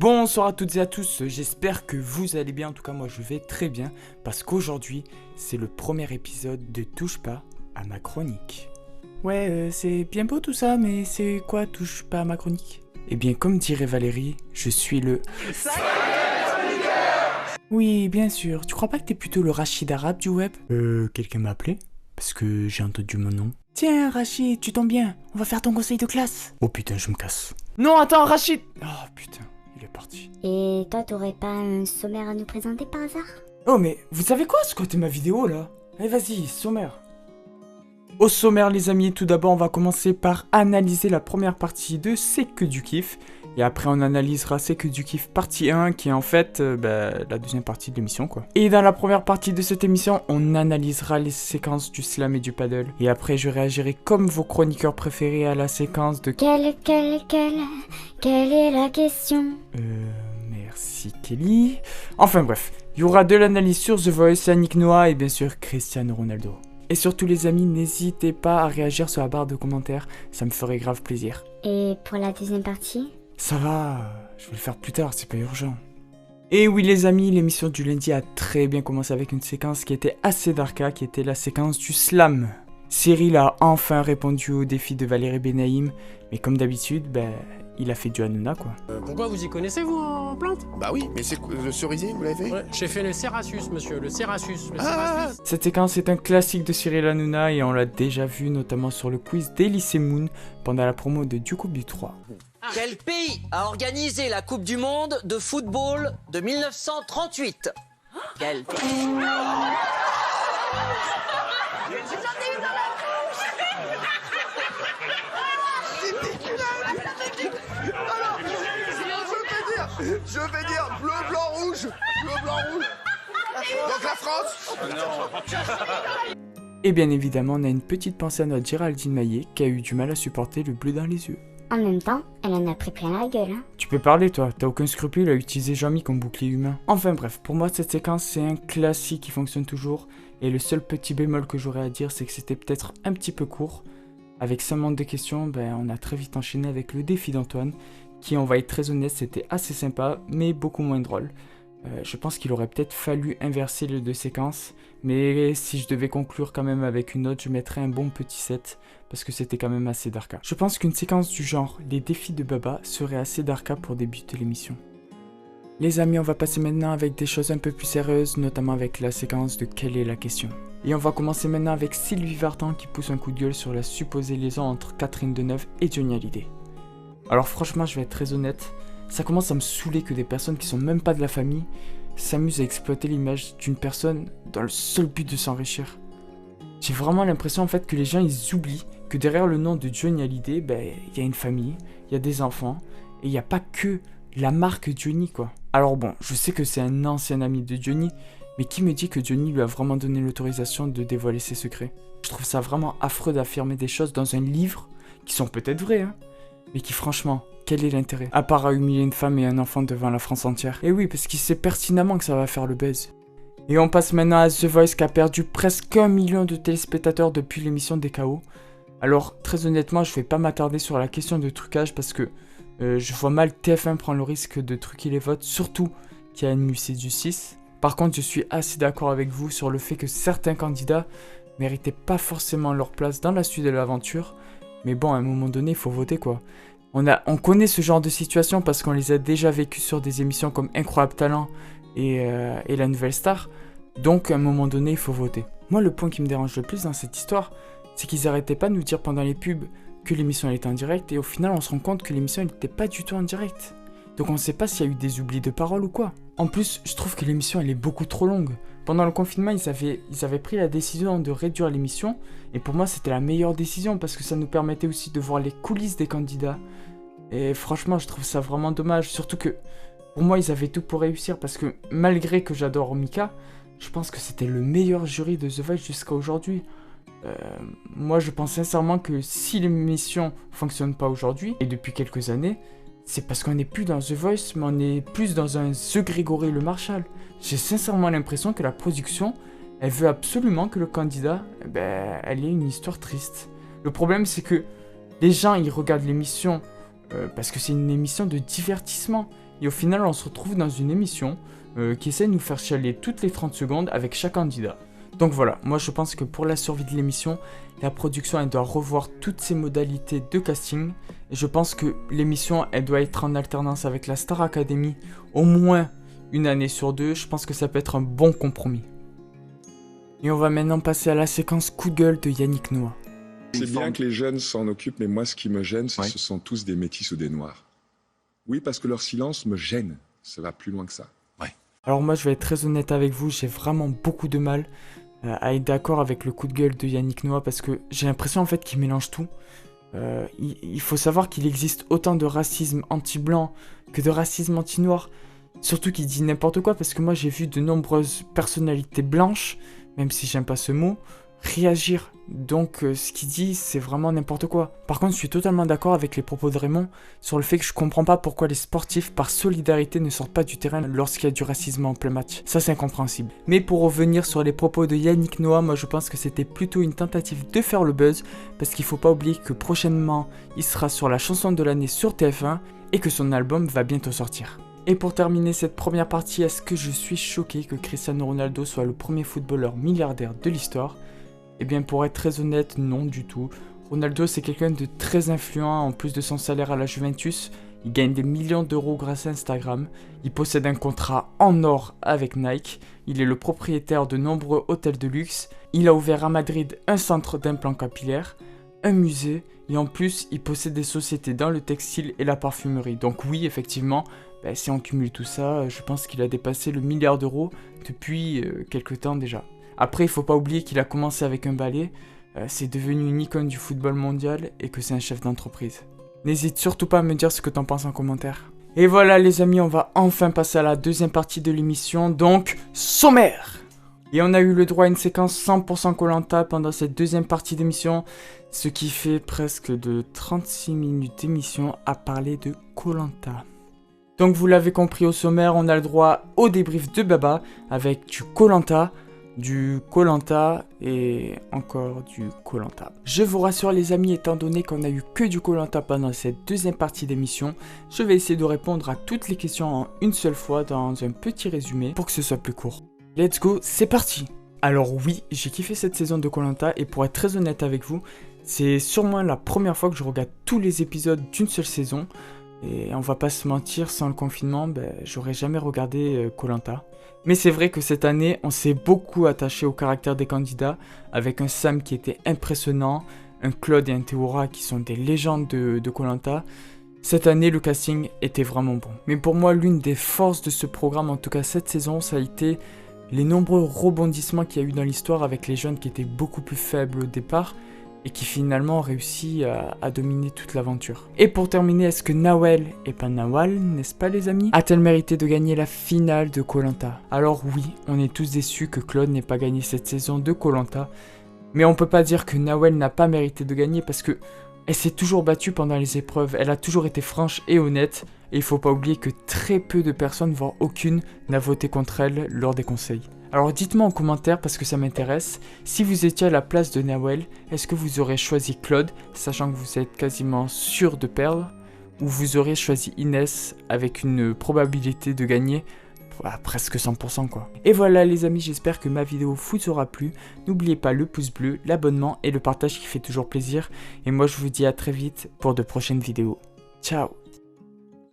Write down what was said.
Bonsoir à toutes et à tous, j'espère que vous allez bien, en tout cas moi je vais très bien, parce qu'aujourd'hui c'est le premier épisode de Touche pas à ma chronique. Ouais, c'est bien beau tout ça, mais c'est quoi Touche pas à ma chronique? Eh bien comme dirait Valérie, je suis le... Oui, bien sûr, tu crois pas que t'es plutôt le Rachid arabe du web? Quelqu'un m'a appelé? Parce que j'ai entendu mon nom. Tiens Rachid, tu tombes bien, on va faire ton conseil de classe. Oh putain, je me casse. Non, attends Rachid. Oh putain. Il est parti. Et toi, t'aurais pas un sommaire à nous présenter par hasard? Oh mais, vous savez quoi, squatter ma vidéo là? Allez vas-y, sommaire. Au sommaire les amis, tout d'abord on va commencer par analyser la première partie de C'est que du kiff. Et après on analysera C'est que du kiff partie 1 qui est en fait la deuxième partie de l'émission quoi. Et dans la première partie de cette émission, on analysera les séquences du slam et du paddle. Et après je réagirai comme vos chroniqueurs préférés à la séquence de... Quelle est la question? Merci Kelly. Enfin bref, il y aura de l'analyse sur The Voice, Yannick Noah et bien sûr Cristiano Ronaldo. Et surtout les amis, n'hésitez pas à réagir sur la barre de commentaires, ça me ferait grave plaisir. Et pour la deuxième partie? Ça va, je vais le faire plus tard, c'est pas urgent. Et oui les amis, l'émission du lundi a très bien commencé avec une séquence qui était assez darka, qui était la séquence du slam. Cyril a enfin répondu au défi de Valérie Benaïm, mais comme d'habitude, il a fait du Hanouna quoi. Pourquoi vous y connaissez vous en plantes? Bah oui, mais c'est le cerisier, vous l'avez fait? Ouais, j'ai fait le Cerasus, monsieur, le Cerasus, Ah Cette séquence est un classique de Cyril Hanouna et on l'a déjà vu notamment sur le quiz d'Elysée Moon pendant la promo de Du Coupe du 3. Quel pays a organisé la Coupe du Monde de football de 1938? Quel pays? Je vais dire bleu, blanc, rouge. Bleu, blanc, rouge. Donc la France. Et bien évidemment, on a une petite pensée à notre Géraldine Maillet qui a eu du mal à supporter le bleu dans les yeux. En même temps, elle en a pris plein la gueule, hein. Tu peux parler toi, t'as aucun scrupule à utiliser Jean-Mi comme bouclier humain. Enfin bref, pour moi cette séquence c'est un classique qui fonctionne toujours. Et le seul petit bémol que j'aurais à dire c'est que c'était peut-être un petit peu court. Avec seulement 2 questions, on a très vite enchaîné avec le défi d'Antoine. Qui, on va être très honnête, c'était assez sympa, mais beaucoup moins drôle. Je pense qu'il aurait peut-être fallu inverser les 2 séquences, mais si je devais conclure quand même avec une note, je mettrais un bon petit 7, parce que c'était quand même assez darka. Je pense qu'une séquence du genre, les défis de Baba, serait assez darka pour débuter l'émission. Les amis, on va passer maintenant avec des choses un peu plus sérieuses, notamment avec la séquence de Quelle est la question. Et on va commencer maintenant avec Sylvie Vartan qui pousse un coup de gueule sur la supposée liaison entre Catherine Deneuve et Johnny Hallyday. Alors franchement, je vais être très honnête, ça commence à me saouler que des personnes qui sont même pas de la famille s'amusent à exploiter l'image d'une personne dans le seul but de s'enrichir. J'ai vraiment l'impression en fait que les gens ils oublient que derrière le nom de Johnny Hallyday, il y a une famille, il y a des enfants, et il n'y a pas que la marque Johnny quoi. Alors bon, je sais que c'est un ancien ami de Johnny, mais qui me dit que Johnny lui a vraiment donné l'autorisation de dévoiler ses secrets? Je trouve ça vraiment affreux d'affirmer des choses dans un livre, qui sont peut-être vraies mais qui franchement, quel est l'intérêt? À part à humilier une femme et un enfant devant la France entière. Et oui, parce qu'il sait pertinemment que ça va faire le buzz. Et on passe maintenant à The Voice qui a perdu presque 1 million de téléspectateurs depuis l'émission des KO. Alors, très honnêtement, je vais pas m'attarder sur la question de trucage parce que je vois mal TF1 prendre le risque de truquer les votes, surtout qu'il y a une musée du 6. Par contre, je suis assez d'accord avec vous sur le fait que certains candidats méritaient pas forcément leur place dans la suite de l'aventure. Mais bon, à un moment donné, il faut voter quoi. On connaît ce genre de situation parce qu'on les a déjà vécues sur des émissions comme Incroyable Talent et La Nouvelle Star. Donc à un moment donné, il faut voter. Moi, le point qui me dérange le plus dans cette histoire, c'est qu'ils arrêtaient pas de nous dire pendant les pubs que l'émission elle était en direct et au final, on se rend compte que l'émission n'était pas du tout en direct. Donc on ne sait pas s'il y a eu des oublis de parole ou quoi. En plus, je trouve que l'émission elle est beaucoup trop longue. Pendant le confinement, ils avaient pris la décision de réduire l'émission. Et pour moi, c'était la meilleure décision parce que ça nous permettait aussi de voir les coulisses des candidats. Et franchement, je trouve ça vraiment dommage. Surtout que, pour moi, ils avaient tout pour réussir parce que malgré que j'adore Mika, je pense que c'était le meilleur jury de The Voice jusqu'à aujourd'hui. Moi, je pense sincèrement que si l'émission fonctionne pas aujourd'hui, et depuis quelques années, c'est parce qu'on n'est plus dans The Voice, mais on est plus dans un The Grégory Le Marchal. J'ai sincèrement l'impression que la production, elle veut absolument que le candidat, elle ait une histoire triste. Le problème, c'est que les gens, ils regardent l'émission parce que c'est une émission de divertissement. Et au final, on se retrouve dans une émission qui essaie de nous faire chialer toutes les 30 secondes avec chaque candidat. Donc voilà, moi je pense que pour la survie de l'émission, la production elle doit revoir toutes ses modalités de casting. Et je pense que l'émission elle doit être en alternance avec la Star Academy au moins une année sur 2. Je pense que ça peut être un bon compromis. Et on va maintenant passer à la séquence coup de gueule de Yannick Noah. C'est bien que les jeunes s'en occupent, mais moi ce qui me gêne, c'est que Ouais. ce sont tous des métis ou des noirs. Oui, parce que leur silence me gêne. Ça va plus loin que ça. Alors moi je vais être très honnête avec vous, j'ai vraiment beaucoup de mal à être d'accord avec le coup de gueule de Yannick Noah parce que j'ai l'impression en fait qu'il mélange tout. Il faut savoir qu'il existe autant de racisme anti-blanc que de racisme anti-noir. Surtout qu'il dit n'importe quoi parce que moi j'ai vu de nombreuses personnalités blanches, même si j'aime pas ce mot, réagir. Donc ce qu'il dit c'est vraiment n'importe quoi. Par contre je suis totalement d'accord avec les propos de Raymond sur le fait que je comprends pas pourquoi les sportifs par solidarité ne sortent pas du terrain lorsqu'il y a du racisme en plein match. Ça c'est incompréhensible. Mais pour revenir sur les propos de Yannick Noah, moi je pense que c'était plutôt une tentative de faire le buzz parce qu'il faut pas oublier que prochainement il sera sur la chanson de l'année sur TF1 et que son album va bientôt sortir. Et pour terminer cette première partie, est-ce que je suis choqué que Cristiano Ronaldo soit le premier footballeur milliardaire de l'histoire ? Eh bien pour être très honnête, non du tout. Ronaldo c'est quelqu'un de très influent en plus de son salaire à la Juventus. Il gagne des millions d'euros grâce à Instagram. Il possède un contrat en or avec Nike. Il est le propriétaire de nombreux hôtels de luxe. Il a ouvert à Madrid un centre d'implants capillaires, un musée et en plus il possède des sociétés dans le textile et la parfumerie. Donc oui effectivement, si on cumule tout ça, je pense qu'il a dépassé le milliard d'euros depuis quelques temps déjà. Après, il faut pas oublier qu'il a commencé avec un balai, c'est devenu une icône du football mondial et que c'est un chef d'entreprise. N'hésite surtout pas à me dire ce que t'en penses en commentaire. Et voilà les amis, on va enfin passer à la deuxième partie de l'émission, donc sommaire. Et on a eu le droit à une séquence 100% Koh-Lanta pendant cette deuxième partie d'émission, ce qui fait presque de 36 minutes d'émission à parler de Koh-Lanta. Donc vous l'avez compris au sommaire, on a le droit au débrief de Baba avec du Koh-Lanta et encore du Koh-Lanta. Je vous rassure les amis, étant donné qu'on a eu que du Koh-Lanta pendant cette deuxième partie d'émission, je vais essayer de répondre à toutes les questions en une seule fois dans un petit résumé pour que ce soit plus court. Let's go, c'est parti. Alors oui, j'ai kiffé cette saison de Koh-Lanta et pour être très honnête avec vous, c'est sûrement la première fois que je regarde tous les épisodes d'une seule saison. Et on va pas se mentir, sans le confinement, j'aurais jamais regardé Koh-Lanta. Mais c'est vrai que cette année, on s'est beaucoup attaché au caractère des candidats, avec un Sam qui était impressionnant, un Claude et un Théora qui sont des légendes de Koh-Lanta. Cette année, le casting était vraiment bon. Mais pour moi, l'une des forces de ce programme, en tout cas cette saison, ça a été les nombreux rebondissements qu'il y a eu dans l'histoire avec les jeunes qui étaient beaucoup plus faibles au départ, et qui finalement ont réussi à dominer toute l'aventure. Et pour terminer, est-ce que Nawel, et pas Nawal, n'est-ce pas les amis, a-t-elle mérité de gagner la finale de Koh-Lanta? Alors oui, on est tous déçus que Claude n'ait pas gagné cette saison de Koh-Lanta, mais on peut pas dire que Nawel n'a pas mérité de gagner parce que elle s'est toujours battue pendant les épreuves, elle a toujours été franche et honnête, et il faut pas oublier que très peu de personnes, voire aucune, n'a voté contre elle lors des conseils. Alors dites-moi en commentaire parce que ça m'intéresse, si vous étiez à la place de Nawel, est-ce que vous aurez choisi Claude, sachant que vous êtes quasiment sûr de perdre, ou vous aurez choisi Inès avec une probabilité de gagner à presque 100% quoi. Et voilà les amis, j'espère que ma vidéo vous aura plu, n'oubliez pas le pouce bleu, l'abonnement et le partage qui fait toujours plaisir, et moi je vous dis à très vite pour de prochaines vidéos. Ciao.